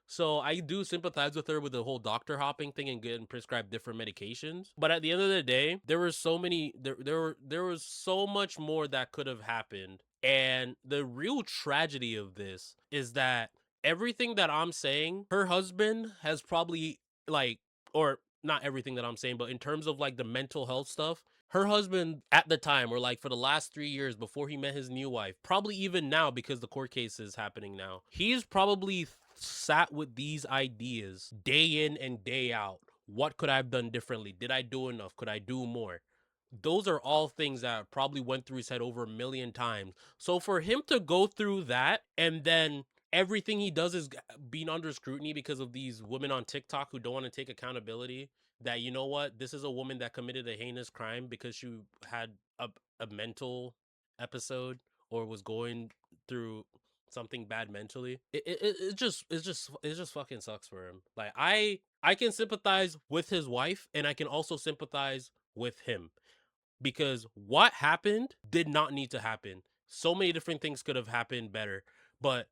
So I do sympathize with her with the whole doctor hopping thing and getting prescribed different medications. But at the end of the day, there was there was so much more that could have happened. And the real tragedy of this is that everything that I'm saying, her husband has probably like, or not everything that I'm saying, but in terms of like the mental health stuff, her husband at the time, or like for the last 3 years before he met his new wife, probably even now because the court case is happening now, he's probably sat with these ideas day in and day out. What could I have done differently? Did I do enough? Could I do more? Those are all things that probably went through his head over a million times. So for him to go through that, and then everything he does is being under scrutiny because of these women on TikTok who don't want to take accountability, that, you know what, this is a woman that committed a heinous crime because she had a mental episode or was going through something bad mentally. It just fucking sucks for him. Like, I can sympathize with his wife, and I can also sympathize with him, because what happened did not need to happen. So many different things could have happened better, but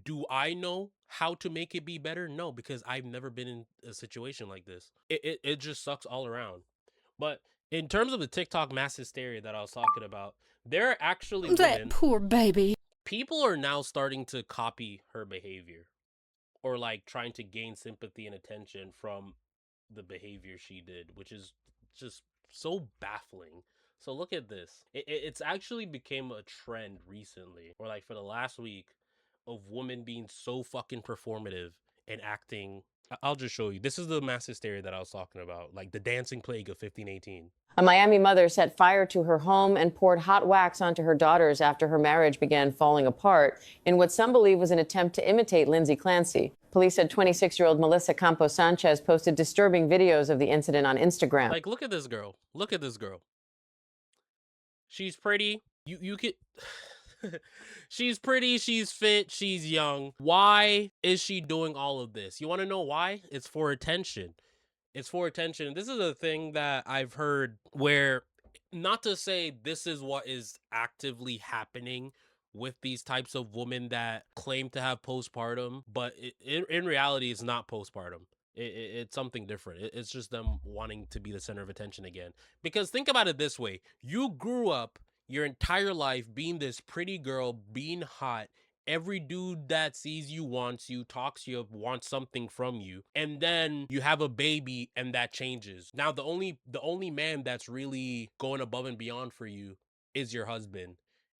do I know how to make it be better? No, because I've never been in a situation like this. It just sucks all around. But in terms of the TikTok mass hysteria that I was talking about, there are actually That women. poor baby. People are now starting to copy her behavior, or like trying to gain sympathy and attention from the behavior she did, which is just so baffling. So look at this. It's actually became a trend recently, or like for the last week, of women being so fucking performative and acting. I'll just show you. This is the mass hysteria that I was talking about, like the dancing plague of 1518. A Miami mother set fire to her home and poured hot wax onto her daughters after her marriage began falling apart in what some believe was an attempt to imitate Lindsay Clancy. Police said 26-year-old Melissa Campos Sanchez posted disturbing videos of the incident on Instagram. Like, look at this girl. Look at this girl. She's pretty. You could... She's pretty, she's fit, she's young. Why is she doing all of this? You want to know why? It's for attention. It's for attention. This is a thing that I've heard where, not to say this is what is actively happening with these types of women that claim to have postpartum, but in reality, it's not postpartum. It's something different. It's just them wanting to be the center of attention again. Because think about it this way. You grew up your entire life being this pretty girl, being hot. Every dude that sees you wants you, talks to you, wants something from you. And then you have a baby and that changes. Now the only man that's really going above and beyond for you is your husband.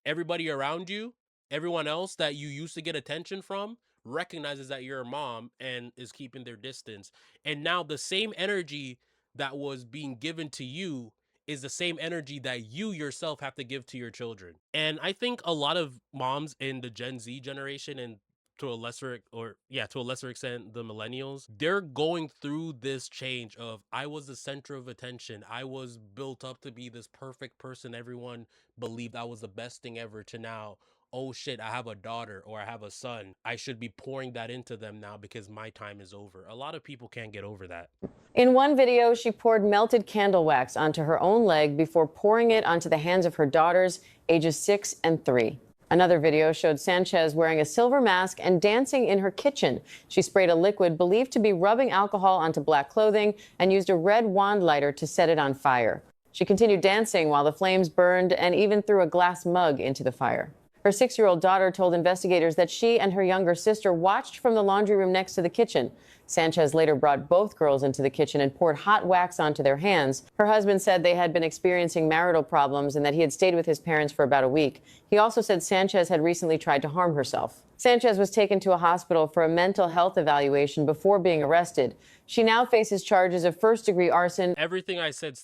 Everybody around you, everyone else that you used to get attention from, recognizes that you're a mom and is keeping their distance. And now the same energy that was being given to you is the same energy that you yourself have to give to your children. And I think a lot of moms in the Gen Z generation, and to a lesser extent the millennials, they're going through this change of, I was the center of attention, I was built up to be this perfect person, everyone believed I was the best thing ever, to now, oh shit, I have a daughter or I have a son, I should be pouring that into them now because my time is over. A lot of people can't get over that. In one video, she poured melted candle wax onto her own leg before pouring it onto the hands of her daughters, ages 6 and 3. Another video showed Sanchez wearing a silver mask and dancing in her kitchen. She sprayed a liquid believed to be rubbing alcohol onto black clothing and used a red wand lighter to set it on fire. She continued dancing while the flames burned and even threw a glass mug into the fire. Her 6-year-old daughter told investigators that she and her younger sister watched from the laundry room next to the kitchen. Sanchez later brought both girls into the kitchen and poured hot wax onto their hands. Her husband said they had been experiencing marital problems and that he had stayed with his parents for about a week. He also said Sanchez had recently tried to harm herself. Sanchez was taken to a hospital for a mental health evaluation before being arrested. She now faces charges of first-degree arson. Everything I said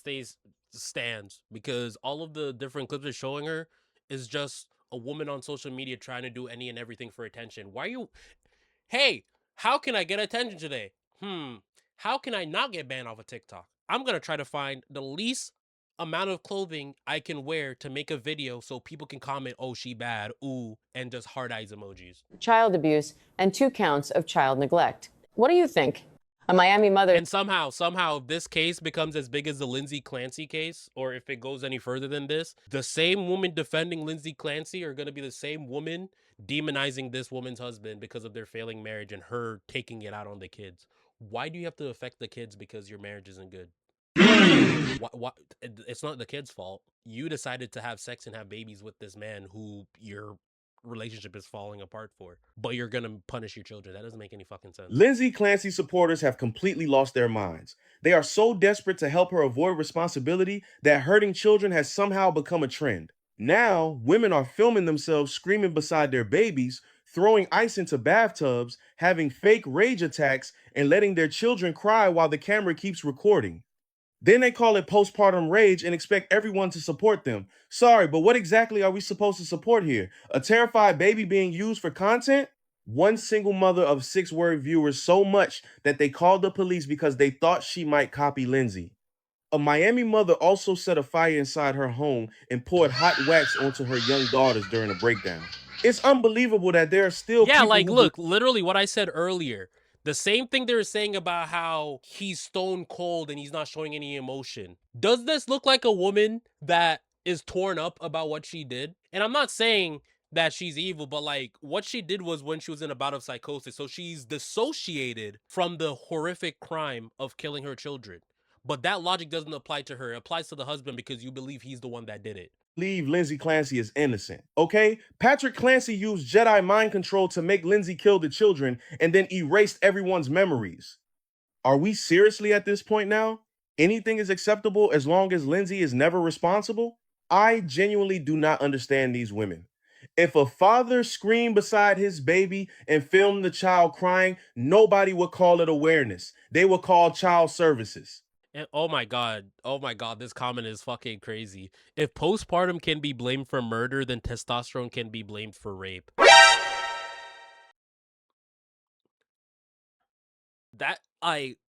stands, because all of the different clips are showing her is just a woman on social media trying to do any and everything for attention. Why are you... Hey, how can I get attention today? How can I not get banned off of TikTok? I'm going to try to find the least amount of clothing I can wear to make a video so people can comment, oh, she bad, ooh, and just heart eyes emojis. Child abuse and 2 counts of child neglect. What do you think? A Miami mother... And somehow, if this case becomes as big as the Lindsay Clancy case, or if it goes any further than this, the same woman defending Lindsay Clancy are going to be the same woman demonizing this woman's husband because of their failing marriage and her taking it out on the kids. Why do you have to affect the kids because your marriage isn't good? Why? It's not the kid's fault. You decided to have sex and have babies with this man who your relationship is falling apart for, but you're gonna punish your children. That doesn't make any fucking sense. Lindsay Clancy supporters have completely lost their minds. They are so desperate to help her avoid responsibility that hurting children has somehow become a trend. Now, women are filming themselves screaming beside their babies, throwing ice into bathtubs, having fake rage attacks, and letting their children cry while the camera keeps recording. Then they call it postpartum rage and expect everyone to support them. Sorry, but what exactly are we supposed to support here? A terrified baby being used for content? One single mother of 6 worried viewers so much that they called the police because they thought she might copy Lindsay. A Miami mother also set a fire inside her home and poured hot wax onto her young daughters during a breakdown. It's unbelievable that there are still yeah, people like, look, literally what I said earlier. The same thing they were saying about how he's stone cold and he's not showing any emotion. Does this look like a woman that is torn up about what she did? And I'm not saying that she's evil, but like what she did was when she was in a bout of psychosis. So she's dissociated from the horrific crime of killing her children. But that logic doesn't apply to her. It applies to the husband because you believe he's the one that did it. Believe Lindsay Clancy is innocent, okay? Patrick Clancy used Jedi mind control to make Lindsay kill the children and then erased everyone's memories. Are we seriously at this point now? Anything is acceptable as long as Lindsay is never responsible? I genuinely do not understand these women. If a father screamed beside his baby and filmed the child crying, nobody would call it awareness. They would call child services. And oh my god, this comment is fucking crazy. If postpartum can be blamed for murder, then testosterone can be blamed for rape. That,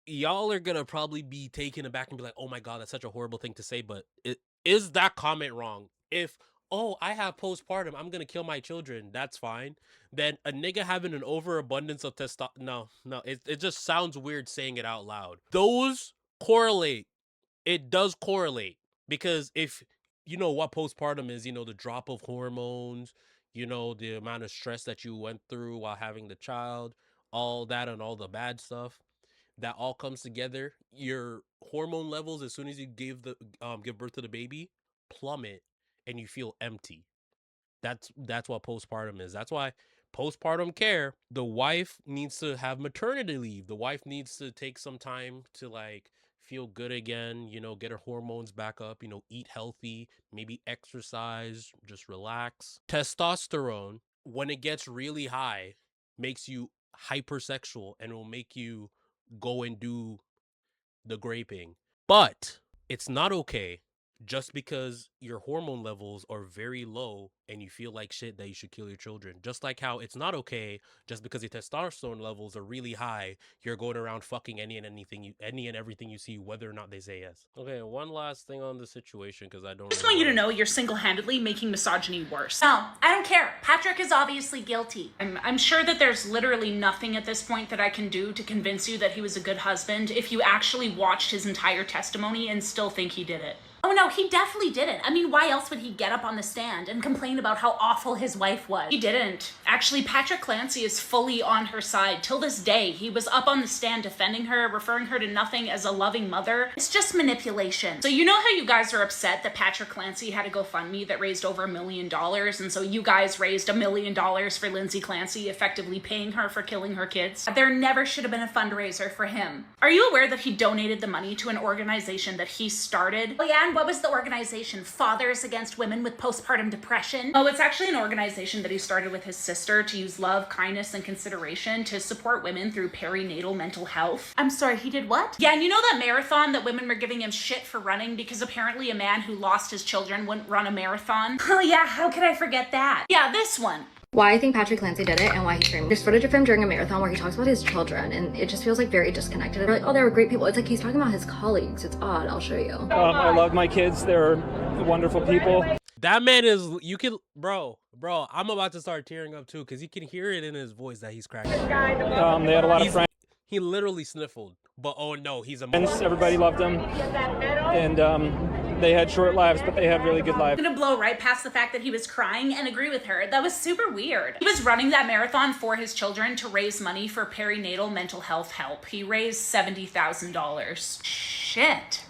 y'all are gonna probably be taken aback and be like, oh my god, that's such a horrible thing to say, but is that comment wrong? If, oh, I have postpartum, I'm gonna kill my children, that's fine. Then a nigga having an overabundance of testosterone, no, it just sounds weird saying it out loud. Those correlate. It does correlate, because if you know what postpartum is, you know, the drop of hormones, you know, the amount of stress that you went through while having the child, all that and all the bad stuff, that all comes together. Your hormone levels, as soon as you give birth to the baby, plummet and you feel empty. That's what postpartum is. That's why postpartum care, the wife needs to have maternity leave. The wife needs to take some time to like feel good again, you know, get her hormones back up, you know, eat healthy, maybe exercise, just relax. Testosterone, when it gets really high, makes you hypersexual and will make you go and do the graping. But it's not okay just because your hormone levels are very low and you feel like shit that you should kill your children. Just like how it's not okay just because your testosterone levels are really high, you're going around fucking any and everything you see, whether or not they say yes. Okay, one last thing on the situation, because I just want you to know you're single-handedly making misogyny worse. No, I don't care. Patrick is obviously guilty. I'm sure that there's literally nothing at this point that I can do to convince you that he was a good husband if you actually watched his entire testimony and still think he did it. Oh no, he definitely didn't. I mean, why else would he get up on the stand and complain about how awful his wife was? He didn't. Actually, Patrick Clancy is fully on her side. Till this day, he was up on the stand defending her, referring her to nothing as a loving mother. It's just manipulation. So you know how you guys are upset that Patrick Clancy had a GoFundMe that raised over $1 million, and so you guys raised $1 million for Lindsay Clancy, effectively paying her for killing her kids? There never should have been a fundraiser for him. Are you aware that he donated the money to an organization that he started? Oh yeah, and what was the organization? Fathers Against Women with Postpartum Depression? happened? Oh, it's actually an organization that he started with his sister to use love, kindness, and consideration to support women through perinatal mental health. I'm sorry, he did what? Yeah, and you know that marathon that women were giving him shit for running because apparently a man who lost his children wouldn't run a marathon? Oh yeah, how could I forget that? Yeah, this one. Why I think Patrick Clancy did it and why he screamed. There's footage of him during a marathon where he talks about his children and it just feels like very disconnected. They're like, oh, they were great people. It's like he's talking about his colleagues. It's odd. I'll show you. I love my kids. They're wonderful people. That man is, you can, bro, I'm about to start tearing up too because you can hear it in his voice that he's cracking. They had a lot of friends. He literally sniffled, but oh no, he's a man. Everybody loved him. And they had short lives, but they had really good lives. I'm gonna blow right past the fact that he was crying and agree with her. That was super weird. He was running that marathon for his children to raise money for perinatal mental health help. He raised $70,000. Shit.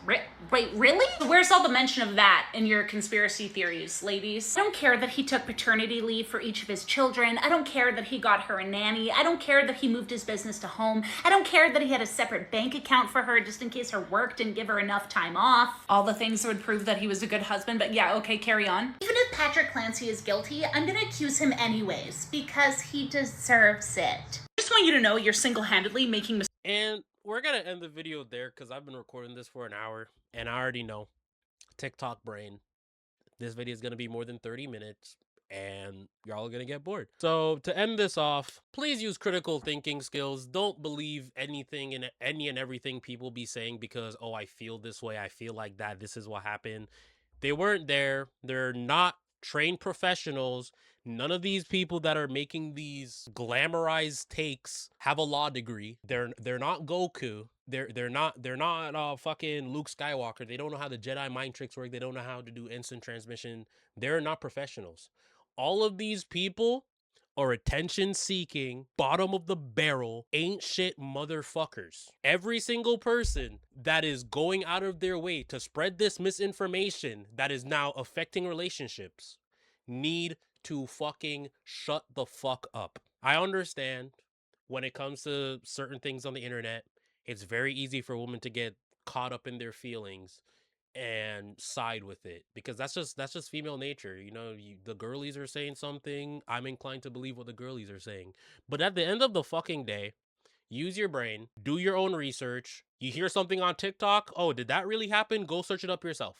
Wait, really? Where's all the mention of that in your conspiracy theories, ladies? I don't care that he took paternity leave for each of his children. I don't care that he got her a nanny. I don't care that he moved his business to home. I don't care that he had a separate bank account for her just in case her work didn't give her enough time off. All the things that would prove that he was a good husband, but yeah, okay, carry on. Even if Patrick Clancy is guilty, I'm gonna accuse him anyways because he deserves it. I just want you to know you're single-handedly making mistakes. And we're gonna end the video there because I've been recording this for an hour and I already know TikTok brain. This video is gonna be more than 30 minutes and y'all are gonna get bored. So to end this off, please use critical thinking skills. Don't believe anything and any and everything people be saying because, oh, I feel this way, I feel like that, this is what happened. They weren't there. They're not trained professionals. None of these people that are making these glamorized takes have a law degree. They're not Goku. They're not fucking Luke Skywalker. They don't know how the Jedi mind tricks work. They don't know how to do instant transmission. They're not professionals. All of these people are attention-seeking, bottom of the barrel, ain't shit motherfuckers. Every single person that is going out of their way to spread this misinformation that is now affecting relationships need to fucking shut the fuck up. I understand when it comes to certain things on the internet, it's very easy for women to get caught up in their feelings and side with it because that's just female nature. You know, the girlies are saying something, I'm inclined to believe what the girlies are saying. But at the end of the fucking day, use your brain, do your own research. You hear something on TikTok, oh, did that really happen? Go search it up yourself.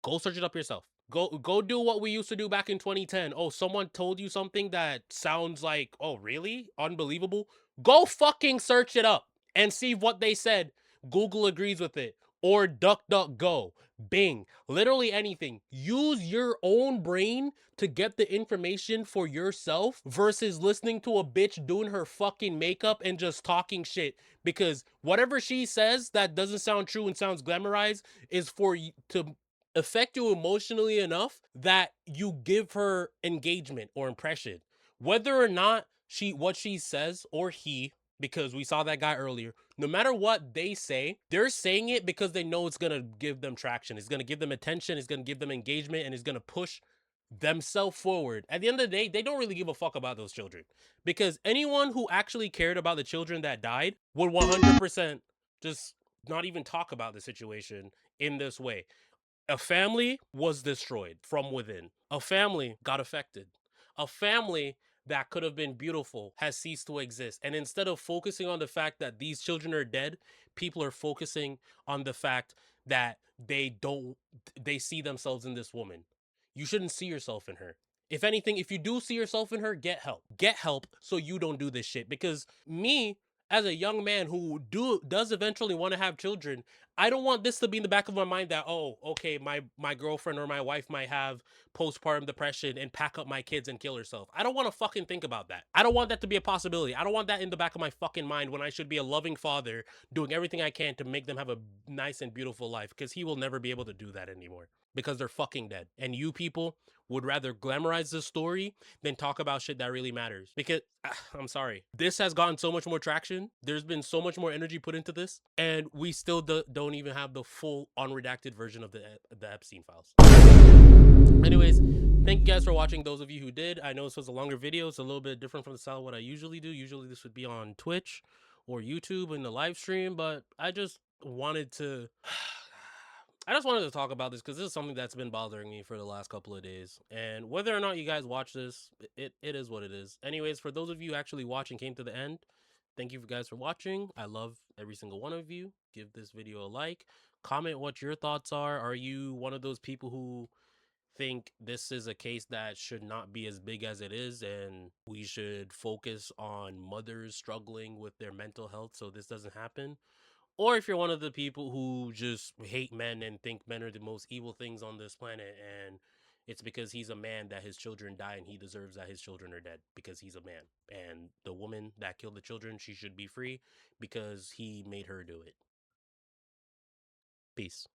Go search it up yourself. Go do what we used to do back in 2010. Oh, someone told you something that sounds like, oh, really? Unbelievable. Go fucking search it up and see what they said. Google agrees with it. Or DuckDuckGo, Bing, literally anything. Use your own brain to get the information for yourself versus listening to a bitch doing her fucking makeup and just talking shit. Because whatever she says that doesn't sound true and sounds glamorized is for you to affect you emotionally enough that you give her engagement or impression. Whether or not what she says or he, because we saw that guy earlier, no matter what they say, they're saying it because they know it's going to give them traction. It's going to give them attention. It's going to give them engagement and it's going to push themselves forward. At the end of the day, they don't really give a fuck about those children because anyone who actually cared about the children that died would 100% just not even talk about the situation in this way. A family was destroyed from within. A family got affected. A family that could have been beautiful has ceased to exist. And instead of focusing on the fact that these children are dead, people are focusing on the fact that they see themselves in this woman. You shouldn't see yourself in her. If anything, if you do see yourself in her, get help. Get help so you don't do this shit. Because me, as a young man who does eventually want to have children, I don't want this to be in the back of my mind that, oh, okay, my girlfriend or my wife might have postpartum depression and pack up my kids and kill herself. I don't want to fucking think about that. I don't want that to be a possibility. I don't want that in the back of my fucking mind when I should be a loving father doing everything I can to make them have a nice and beautiful life, because he will never be able to do that anymore because they're fucking dead. And you people would rather glamorize this story than talk about shit that really matters. Because, I'm sorry, this has gotten so much more traction. There's been so much more energy put into this, and we still don't even have the full unredacted version of the Epstein files. Anyways, thank you guys for watching, those of you who did. I know this was a longer video. It's a little bit different from the style of what I usually do. Usually this would be on Twitch or YouTube in the live stream, but I just wanted to... I just wanted to talk about this because this is something that's been bothering me for the last couple of days. And whether or not you guys watch this, it is what it is. Anyways, for those of you actually watching came to the end, thank you guys for watching. I love every single one of you. Give this video a like. Comment what your thoughts are. Are you one of those people who think this is a case that should not be as big as it is and we should focus on mothers struggling with their mental health so this doesn't happen? Or if you're one of the people who just hate men and think men are the most evil things on this planet and it's because he's a man that his children die and he deserves that his children are dead because he's a man. And the woman that killed the children, she should be free because he made her do it. Peace.